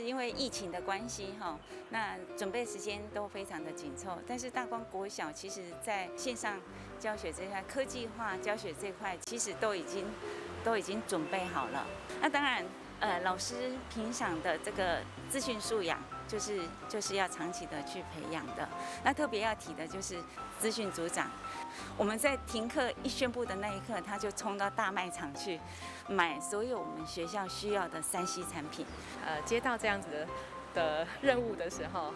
因为疫情的关系哈，那准备时间都非常的紧凑。但是大光国小其实在线上教学这块、科技化教学这块，其实都已经准备好了。那当然，老师平常的这个资讯素养，就是要长期的去培养的。那特别要提的就是资讯组长。我们在停课一宣布的那一刻，他就冲到大卖场去买所有我们学校需要的3C 产品。接到这样子的任务的时候，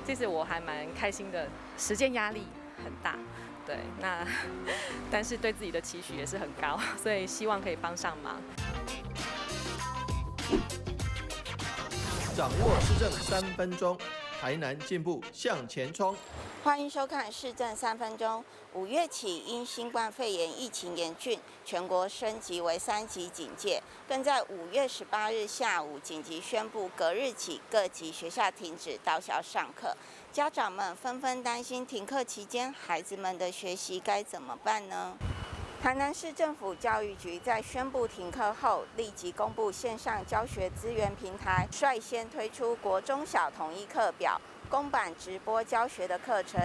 其实我还蛮开心的，时间压力很大，对，但是对自己的期许也是很高，所以希望可以帮上忙。掌握市政3分钟，台南进步向前冲。欢迎收看《市政3分钟》。5月起，因新冠肺炎疫情严峻，全国升级为3级警戒，更在5月18日下午紧急宣布，隔日起各级学校停止到校上课。家长们纷纷担心，停课期间孩子们的学习该怎么办呢？台南市政府教育局在宣布停课后，立即公布线上教学资源平台，率先推出国中小统一课表。公版直播教学的课程，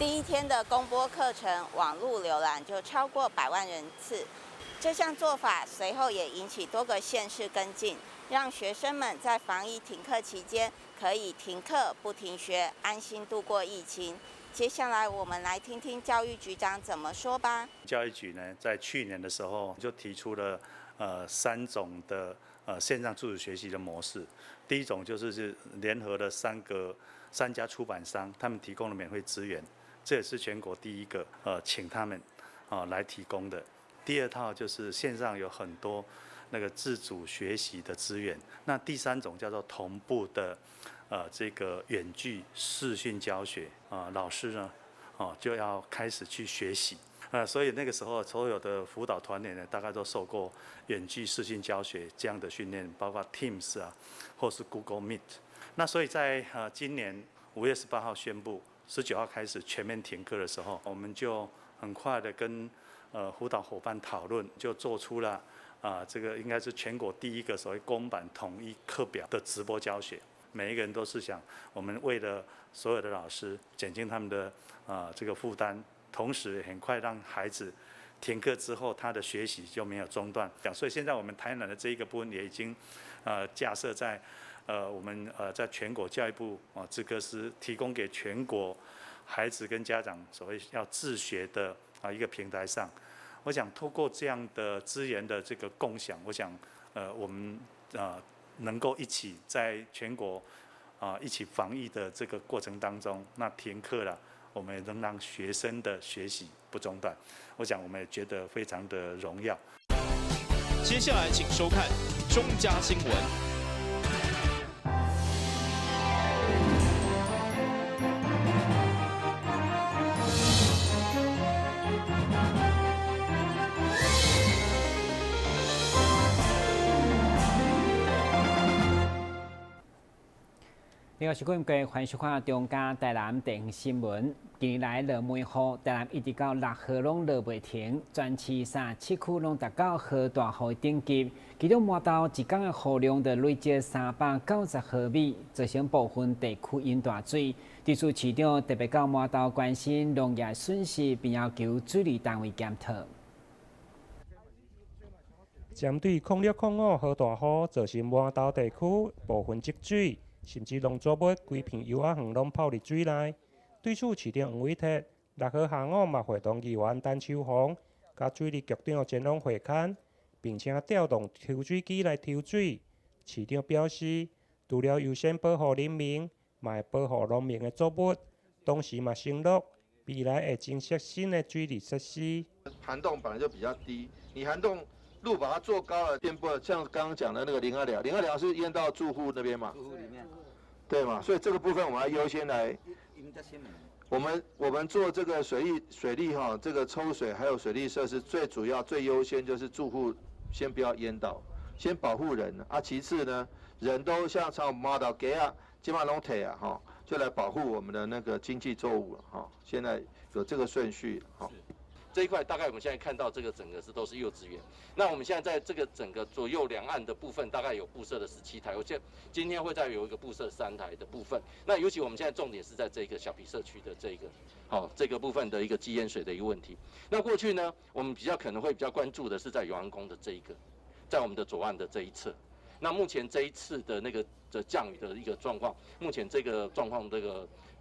第一天的公播课程网络浏览就超过100万人次。这项做法随后也引起多个县市跟进，让学生们在防疫停课期间可以停课不停学，安心度过疫情。接下来我们来听听教育局长怎么说吧。教育局呢，在去年的时候就提出了3种的线上自主学习的模式。第一种就是联合了3家出版商，他们提供了免费资源，这也是全国第一个请他们来提供的。第二套就是线上有很多那个自主学习的资源。那第3种叫做同步的这个远距视讯教学老师呢就要开始去学习。所以那个时候，所有的辅导团员呢，大概都受过远距视讯教学这样的训练，包括 Teams 或是 Google Meet。那所以在今年5月18号宣布，19号开始全面停课的时候，我们就很快的跟辅导伙伴讨论，就做出了这个应该是全国第一个所谓公版统一课表的直播教学。每一个人都是想，我们为了所有的老师减轻他们的这个负担。同时很快让孩子停课之后，他的学习就没有中断。所以现在我们台南的这一个部分也已经架设在我们在全国教育部资科司提供给全国孩子跟家长所谓要自学的一个平台上。我想透过这样的资源的这个共享，我想我们能够一起在全国一起防疫的这个过程当中，那停课了。我们仍让学生的学习不中断，我想我们也觉得非常的荣耀。接下来请收看中嘉新闻。你好，是各位欢迎收看中嘉台南地方新闻。近年来落梅雨，台南一直到6号拢落袂停，全市37区拢达到豪大雨等级，其中麻豆一天的雨量就累积390毫米，造成部分地区淹大水。地处市长特别到麻豆关心农业损失，并要求水利单位检讨。针对0605豪大雨造成麻豆地区部分积水。甚至农作物规片幼仔园拢泡入水内。对此，市长黄伟哲6号下午嘛会同议员陈秋红、甲水利局长前往会勘，并且调动抽水机来抽水。市长表示，除了优先保护人民，嘛会保护农民的作物，同时嘛承诺未来会增设新的水利设施。涵洞本来就比较低，你涵洞路把它做高了，颠簸，像刚刚讲的那个林二寮是淹到住户那边嘛？住户里面。对嘛？所以这个部分我们要优先来。我们做这个水利这个抽水还有水利设施，最主要最优先就是住户先不要淹到，先保护人啊。其次呢，人都像麻豆街基本上拢退就来保护我们的那个经济作物现在有这个顺序这一块大概我们现在看到这个整个都是幼稚园。那我们现在在这个整个左右两岸的部分，大概有布设了17台，我今天会再有一个布设3台的部分。那尤其我们现在重点是在这个小皮社区的这个部分的一个积淹水的一个问题。那过去呢，我们可能会比较关注的是在永安宫的这一个，在我们的左岸的这一侧。那目前这一次的降雨的一个状况，目前这个状况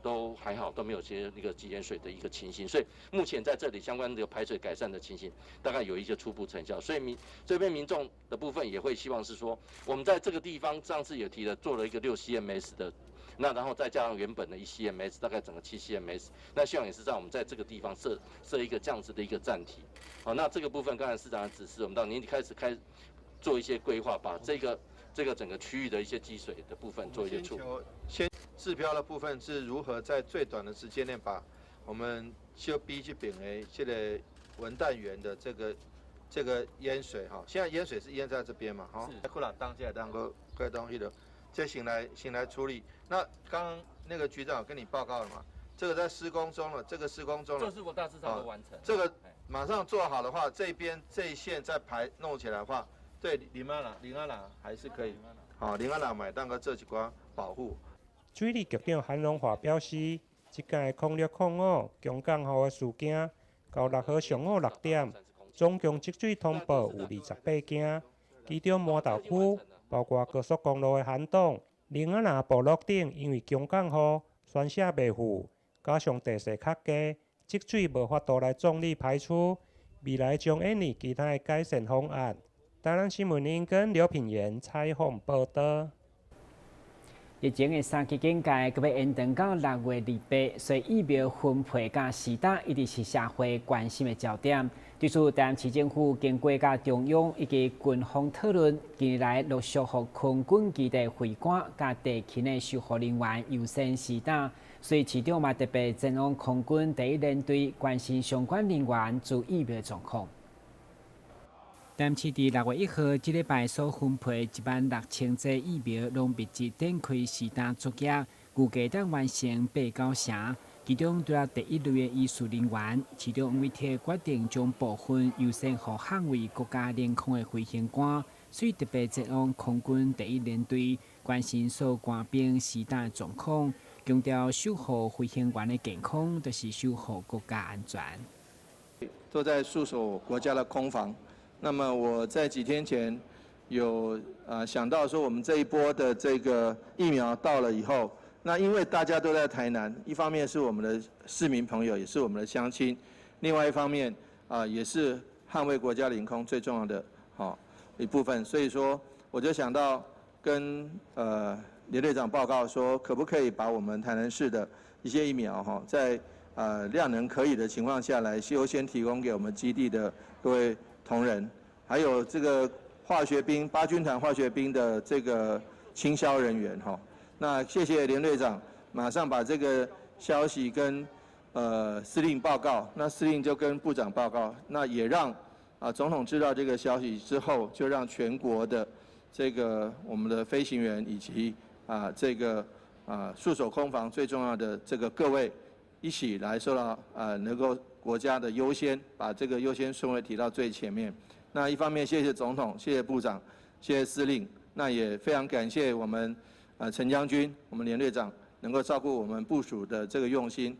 都还好，都没有些那个积淹水的一个情形，所以目前在这里相关的排水改善的情形，大概有一些初步成效。所以这边民众的部分也会希望是说，我们在这个地方上次也提了做了一个6 CMS 的，那然后再加上原本的1 CMS， 大概整个7 CMS， 那希望也是在我们在这个地方设一个这样子的一个站体。好，那这个部分刚才市长的指示，我们到年底开始做一些规划，把这个整个区域的一些积水的部分做一些处理。先治标的部分是如何在最短的时间内把我们修 B 去丙 A 这个文旦园的这个淹水哈，现在淹水是淹在这边嘛，哈，库朗当下当个各东西的，这先来处理。那刚刚那个局长有跟你报告了嘛？这个在施工中了，这个施工中了，这是我大致上都完成。这个马上做好的话，这边这一线再弄起来的话。对，林安郎还是可以，好，林安郎买当个这几关保护。水利局长韩荣华表示，即届0605强降雨的事件，到6号上午6点，总共积水通报有28件，其中麻豆区包括高速公路的涵洞、林安郎部落等，因为强降雨宣泄袂赴，加上地势较低，积水无法度来总力排出，未来将研拟其他的改善方案。台南新闻因跟刘品言采访报道。疫情的3级警戒，佮要延长到6月28，所以疫苗分配甲施打一直是社会关心的焦点。对此，台南市政府经过甲中央以及军方讨论，近日来陆续予空军基地会馆甲地勤的守护人员优先施打，所以市长嘛特别前往空军第1联队关心相关人员注疫苗的状况。台南市伫6月1号即礼拜所分配16000剂疫苗，拢密集展开施打作业，预计当完成8到成。其中除了第1类的医术人员，市长黄伟哲决定将部分优先予捍卫国家领空的飞行官，所以特别前往空军第1联队关心所有官兵施打的状况，强调守护飞行员的健康，就是守护国家安全。都在戍守国家的空防。那么我在几天前有想到说，我们这一波的这个疫苗到了以后，那因为大家都在台南，一方面是我们的市民朋友，也是我们的乡亲；另外一方面也是捍卫国家领空最重要的一部分。所以说，我就想到跟连队长报告说，可不可以把我们台南市的一些疫苗在量能可以的情况下来优先提供给我们基地的各位同仁，还有这个化学兵8军团化学兵的这个清消人员那谢谢连队长，马上把这个消息跟司令报告，那司令就跟部长报告，那也让总统知道这个消息之后，就让全国的这个我们的飞行员以及这个戍守空防最重要的这个各位一起来受到能够国家的优先，把这个优先顺位提到最前面。那一方面谢谢总统，谢谢部长，谢谢司令，那也非常感谢我们陈将军，我们连队长能够照顾我们部署的这个用心。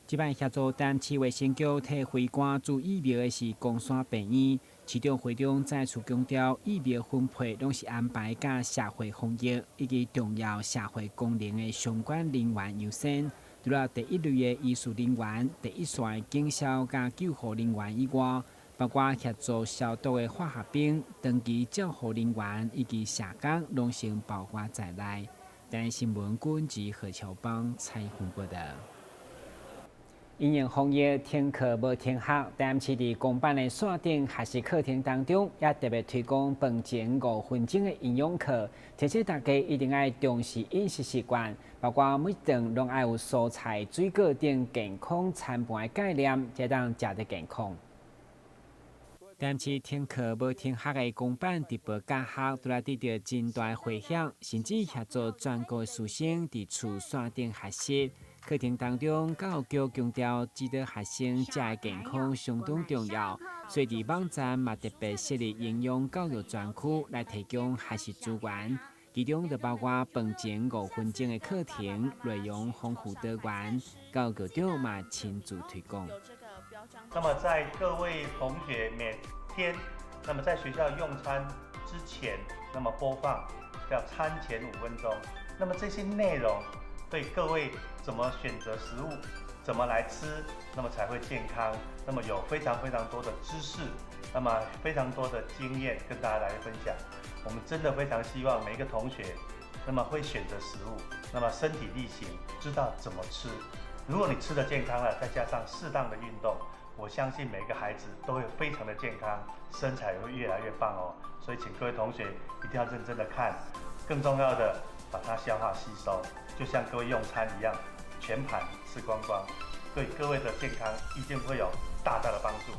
即摆协助台南市卫生局替会馆注疫苗的是公山病院，市长会长再次强调，疫苗分配拢是安排甲社会防疫以及重要社会功能的相关人员优先。除了第1类的医术人员、第1线的警消甲救护人员以外，包括协助消毒的化学兵、长期照护人员以及社工，拢先包括在内。台南新闻军及何乔邦采访报道。因应防疫停课无停学，台南市伫公办的线顶学习课程当中，也特别推广饭前5分钟的营养课，提醒大家一定要重视饮食习惯，包括每顿拢要有蔬菜、水果等健康餐盘的概念，才当食得健康。台南市停课无停学的公办直播教学，都来得到真大回响，甚至协助全国师生伫厝线顶学习。课程当中，教育局强调，指导学生食的健康相当重要，所以伫网站嘛特别设立营养教育专区来提供学习资源。其中就包括饭前5分钟的课程，内容丰富多元，教育局长嘛亲自推广。那么在各位同学每天，那么在学校用餐之前，那么播放叫餐前5分钟。那么这些内容对各位怎么选择食物，怎么来吃，那么才会健康。那么有非常多的知识，那么非常多的经验跟大家来分享。我们真的非常希望每一个同学，那么会选择食物，那么身体力行，知道怎么吃。如果你吃得健康了，再加上适当的运动，我相信每一个孩子都会非常的健康，身材会越来越棒哦。所以请各位同学一定要认真的看，更重要的把它消化吸收，就像各位用餐一样，全盘吃光光，对各位的健康一定会有大的帮助。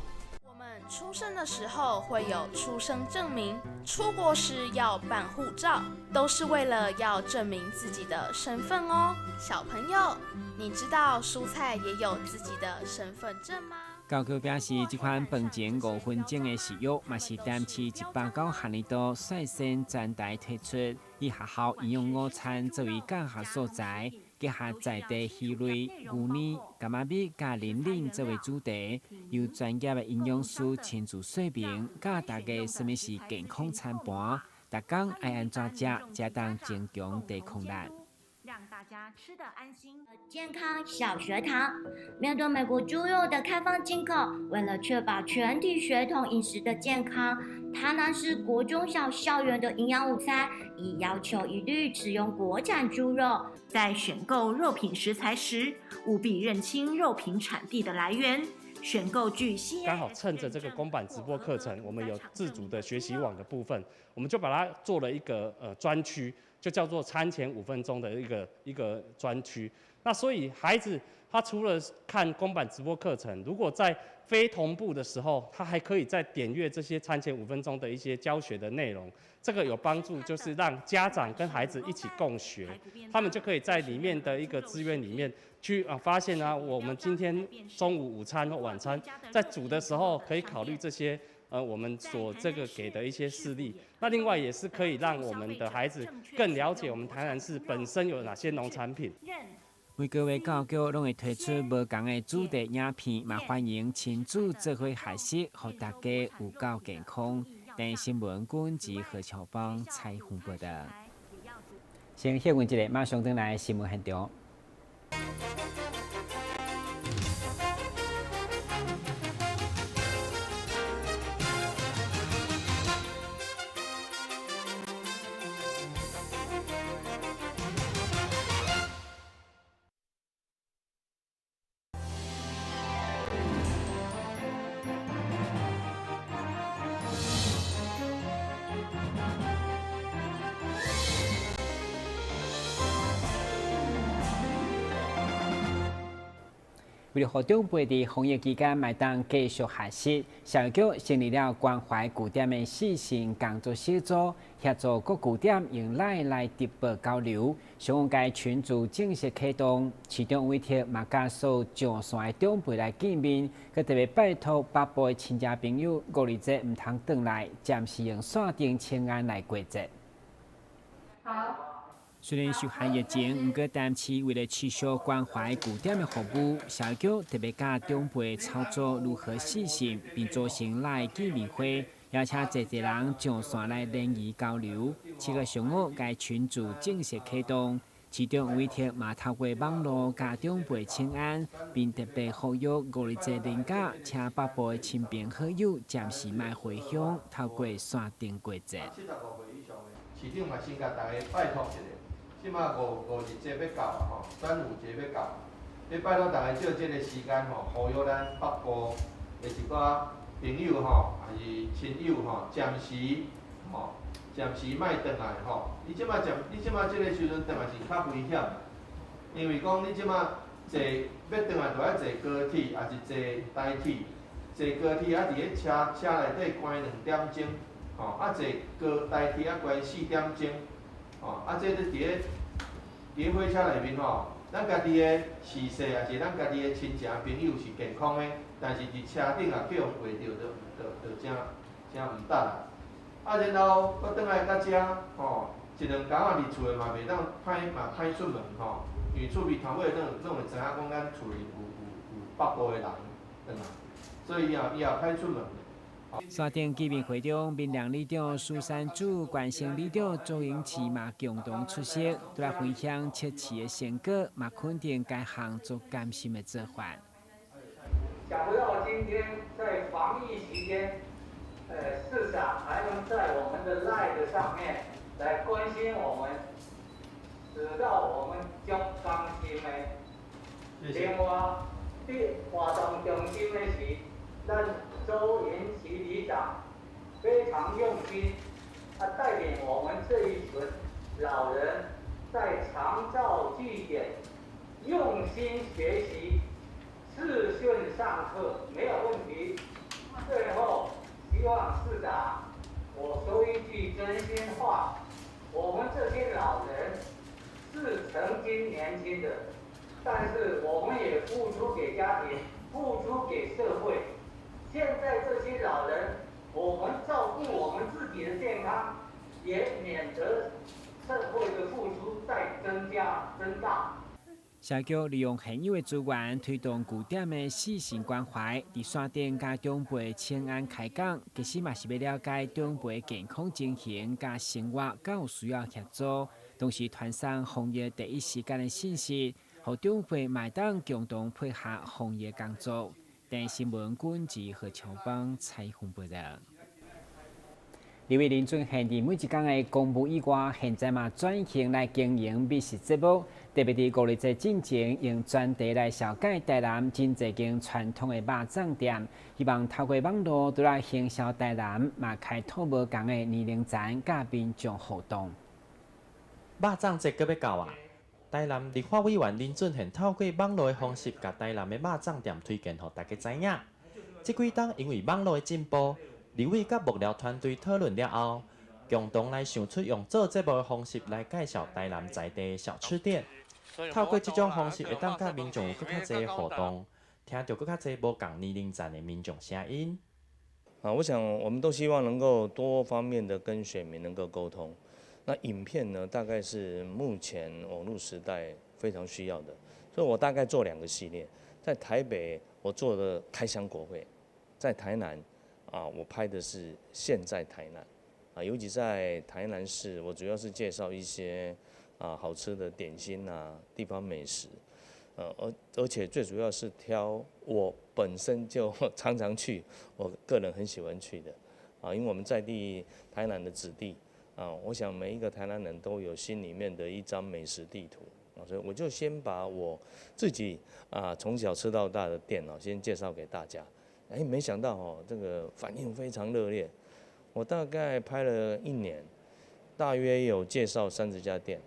出生的时候会有出生证明，出国时要办护照，都是为了要证明自己的身份哦。小朋友，你知道蔬菜也有自己的身份证吗？教育表示，这款饭前5分钟的食育，嘛是滇市190学年度率先全台推出，以学校营养午餐作为教学素材。结合在地鱼类、牛奶、柑仔米、加磷磷作为主题，由专业的营养师亲自说明，教大家什么是健康餐盘，逐天爱安怎食，才当增强抵抗力。让大家吃得安心。健康小学堂面对美国猪肉的开放进口，为了确保全体学童饮食的健康，台南市国中小校园的营养午餐已要求一律使用国产猪肉。在选购肉品食材时，务必认清肉品产地的来源。选购具刚好趁着这个公版直播课程，我们有自主的学习网的部分，我们就把它做了一个专区，就叫做餐前5分钟的一个专区。那所以孩子他除了看公版直播课程，如果在非同步的时候，他还可以再点阅这些餐前5分钟的一些教学的内容。这个有帮助，就是让家长跟孩子一起共学，他们就可以在里面的一个资源里面去发现我们今天中午午餐或晚餐在煮的时候，可以考虑这些我们所这个给的一些事例。那另外也是可以让我们的孩子更了解我们台南市本身有哪些农产品。每个月教育局拢会推出无同的主题影片，嘛欢迎亲子做伙学习，让大家有够健康。台新闻君及何乔邦采访报道。先歇问一下，马上回来新闻现场。为了让长辈伫防疫期间麦当继续学习，教育局成立了关怀据点的4线工作小组，协助各据点用来直播交流。上午该群组正式启动，其中委托马家所上线的长辈来见面，佮特别拜托北部的亲戚朋友5日节唔通转来，暂时用线顶请安来过节。好。虽然受害疫情，不过淡市为了持续关怀据点的服务，教育局特别教长辈操作如何细心，并组成来见面会，邀请侪人上线来联谊交流。7月上午，该群组正式启动，其中委托嘛透过网络教长辈请安，并特别呼吁5日节连假，请北部的亲朋好友暂时莫回乡，透过线顶过节。75岁以上的市长嘛，先甲大家拜托一下。即马5日节要到啊吼，端午节要到，要拜托大家借这个时间吼，呼吁咱北部的一寡朋友吼，还是亲友吼，暂时莫转来吼。你即马这个时阵转来是较危险，因为讲你即马坐要转来，就要坐高铁，还是坐台铁。坐高铁啊，伫咧车内底关2点钟，吼，坐台铁啊关4点钟。啊，这伫咧火车内面吼，咱家己的饲势也是咱家己的亲情朋友是健康的，但是伫车顶啊去互揹着，就真毋得啦。啊，然后我转来到遮，吼，一两工啊伫厝诶嘛袂当歹出门吼，因为厝边头尾拢会知影讲咱厝里有北部诶人，对嘛？所以伊也歹出门。山顶见面会中，民良里长苏山主、关心里长周英奇嘛共同出席，都来分享测试的成果，嘛肯定该项做甘心的做法。想不到今天在防疫期间，市长还能在我们的 LINE 上面来关心我们，知道我们足甘心的。另外，伫活动中心的是咱周延奇里长非常用心，他带领我们这一群老人在长照据点用心学习，视讯上课没有问题。最后，希望市长我说一句真心话，我们这些老人是曾经年轻的，但是我们也付出给家庭，付出给社会。现在这些老人，我们照顾我们自己的健康，也免得社会的付出再增大。社局利用现有的资源，推动据点的细心关怀，伫山顶甲长辈请安开讲，其实嘛是要了解长辈健康情形甲生活，甲有需要协助，同时传送防疫第一时间的信息，互长辈嘛当共同配合防疫工作。电新闻管制何超邦采访报道。李伟林准现伫每一天的公务以外，现在嘛转型来经营美食节目，特别伫5日节进前，用专题来小解台南真侪间传统的肉粽店，希望透过网络都来行销台南，嘛开拓无同的年龄层甲民众互动。肉粽节搁要到啊！台南立法委员林俊宪透过网络的方式，甲台南的肉粽店推荐，互大家知影。这几天因为网络的进步，立委甲幕僚团队讨论了后，共同来想出用做节目的方式来介绍台南在地的小吃店。透过这种方式，会当甲民众有更较侪互动，听到更较侪无共年龄层的民众声音。我想我们都希望能够多方面的跟选民能够沟通。那影片呢，大概是目前网络时代非常需要的，所以我大概做2个系列。在台北，我做的开箱国会；在台南，我拍的是现在台南，尤其在台南市，我主要是介绍一些好吃的点心地方美食，而且最主要是挑我本身就常常去，我个人很喜欢去的，因为我们在地台南的子弟。我想每一个台南人都有心里面的一张美食地图，所以我就先把我自己从小吃到大的店先介绍给大家。没想到这个反应非常热烈。我大概拍了1年，大约有介绍30家店，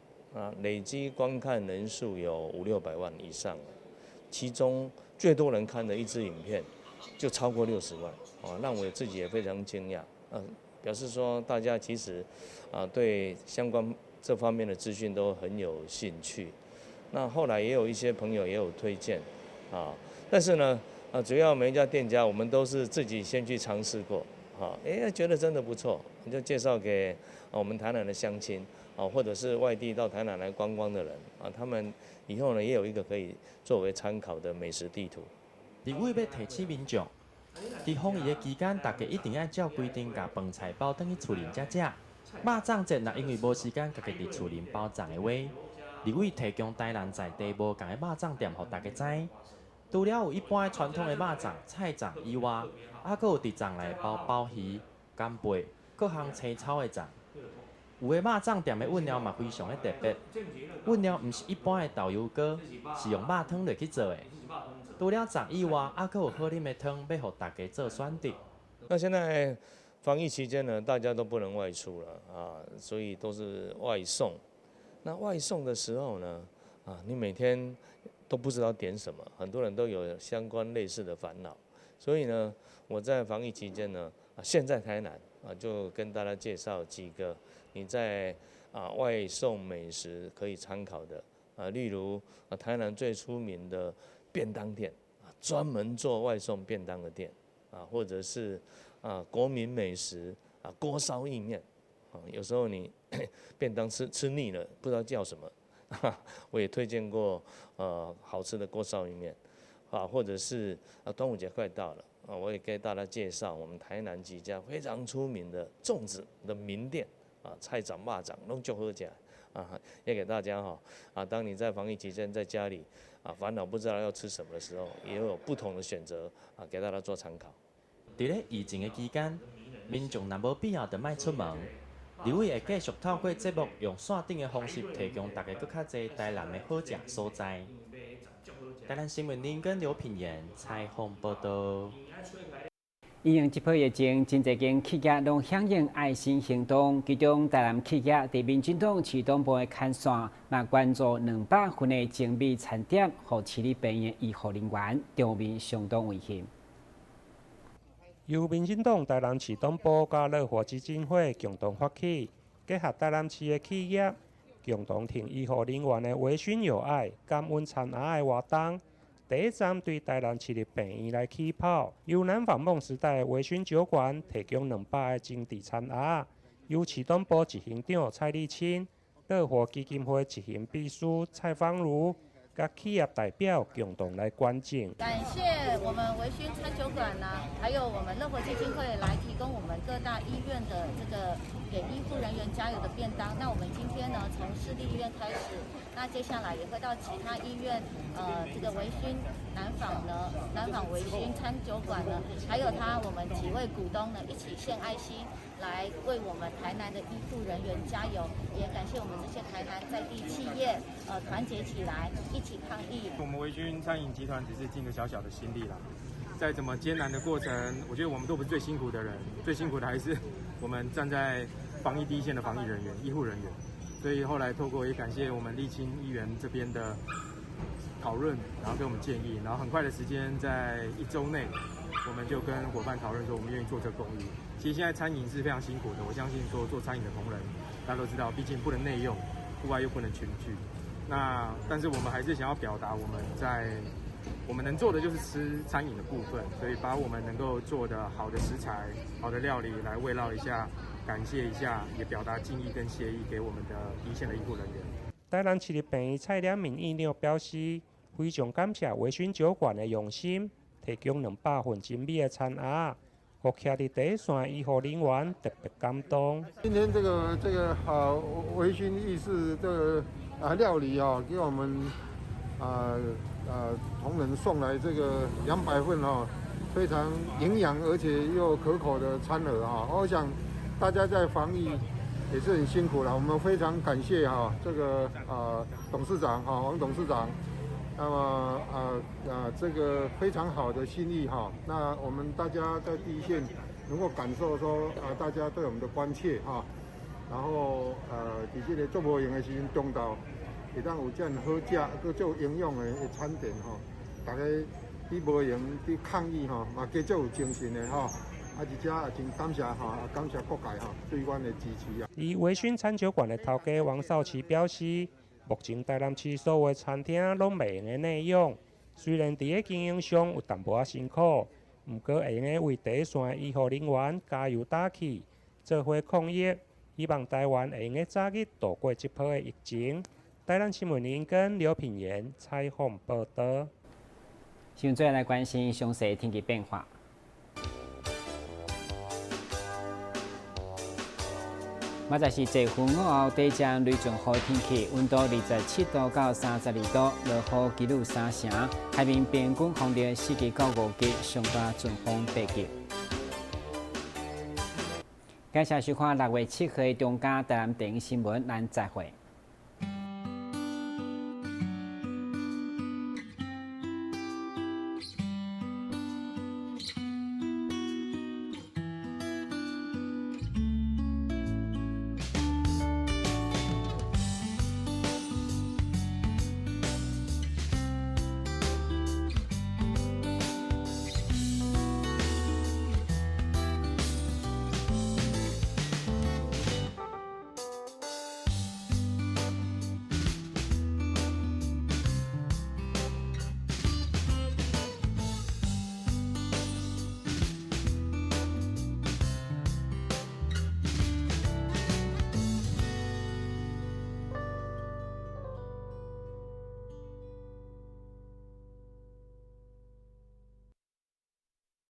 累积观看人数有500-600万以上，其中最多人看的一支影片就超过60万，让我自己也非常惊讶。表示说大家其实对相关这方面的资讯都很有兴趣。那后来也有一些朋友也有推荐但是呢主要每一家店家我们都是自己先去尝试过觉得真的不错，就介绍给我们台南的乡亲或者是外地到台南来观光的人他们以后呢也有一个可以作为参考的美食地图。立委要提醒民众。在防疫的期间，大家一定要照规定，把饭菜包回去厝里才食。肉粽节若因为无时间，家己伫厝里包粽的话，立委提供台南在地无同的肉粽店，互大家知。除了有一般传统的肉粽、菜粽以外，还有伫粽内包鲍鱼、干贝、各项青草的粽。有的肉粽店的馅料嘛非常的特别，馅料毋是一般的豆油糕，是用肉汤落去做的。除了粽以外，还有好啉的汤，要互大家做选择。那现在防疫期间呢，大家都不能外出了所以都是外送。那外送的时候呢，你每天都不知道点什么，很多人都有相关类似的烦恼。所以呢，我在防疫期间呢，现在台南就跟大家介绍几个你在外送美食可以参考的例如台南最出名的便当店，专门做外送便当的店，或者是国民美食锅烧意面，有时候你便当吃腻了，不知道叫什么，我也推荐过好吃的锅烧意面，或者是端午节快到了，我也给大家介绍我们台南几家非常出名的粽子的名店，菜长、肉长都就好吃。也给大家当你在防疫期间在家里烦恼不知道要吃什么的时候，也有不同的选择给大家做参考。在咧疫情的期间，民众若无必要就莫出门。李伟会继续透过节目用线顶的方式，提供大家更较侪台南的好食所在。台南新闻林跟刘品言采访报道。因应这波疫情，真侪间企业拢响应爱心行动，其中台南企业伫民进党市党部的看线，嘛关注200份的精美餐点，互市里病院医护人员场面相当危险。由民进党台南市党部甲乐活基金会共同发起，结合台南市的企业，共同挺医护人员的微醺友爱、感恩餐盒的活动。第一站对台南市立病院来起跑，由南纺梦时代的微醺酒馆提供200个精致餐盒，由市党部执行长蔡立青、乐活基金会执行秘书蔡芳如，甲企业代表共同来观景。感谢我们微醺餐酒馆还有我们乐活基金会来提供我们各大医院的这个给医护人员加油的便当。那我们今天呢，从市立医院开始，那接下来也会到其他医院，这个微醺南纺微醺餐酒馆呢，还有我们几位股东呢，一起献爱心，来为我们台南的医护人员加油。也感谢我们这些台南在地企业，团结起来，一起抗疫。我们微醺餐饮集团只是尽个小小的心力啦，再怎么艰难的过程，我觉得我们都不是最辛苦的人，最辛苦的还是我们站在防疫第一线的防疫人员、医护人员。所以后来透过也感谢我们立青议员这边的讨论，然后给我们建议，然后很快的时间，在1周内，我们就跟伙伴讨论说，我们愿意做这个公益。其实现在餐饮是非常辛苦的，我相信说做餐饮的同仁，大家都知道，毕竟不能内用，户外又不能群聚。但是我们还是想要表达，我们能做的就是吃餐饮的部分，所以把我们能够做的好的食材、好的料理来慰劳一下、感谢一下，也表达敬意跟谢意给我们的一线的医护人员。台南市立病院蔡良民院长表示，非常感谢微醺酒馆的用心，提供200份精美的餐盒，互徛伫第一线的医护人员特别感动。今天这个微醺意式这个料理给我们同仁送来这个200份非常营养而且又可口的餐盒我想大家在防疫也是很辛苦了，我们非常感谢这个董事长王董事长，那么这个非常好的心意那我们大家在第一线能够感受说大家对我们的关切然后伫这个做无用的时阵中昼会当有这样好食佮足有营养的餐点大家伫无用伫抗疫嘛加足有精神的而且也真感谢感谢各界对阮的支持而微醺餐酒馆的头家王少奇表示，目前台南市所有的餐厅拢袂用的内容，虽然伫个经营上有淡薄辛苦，不过会用为第一线的医护人员加油打气，做伙抗疫，希望台湾会用早日度过这波的疫情。台南新闻林跟刘品言采访报道。现在来关心详细天气变化。明仔是节分午后第一阵雷阵雨天气，温度27度到32度，落雨几率3成，海面平均风力4级到5级，上大阵风8级。感谢收看6月7号的中嘉台南电影新闻，咱再会。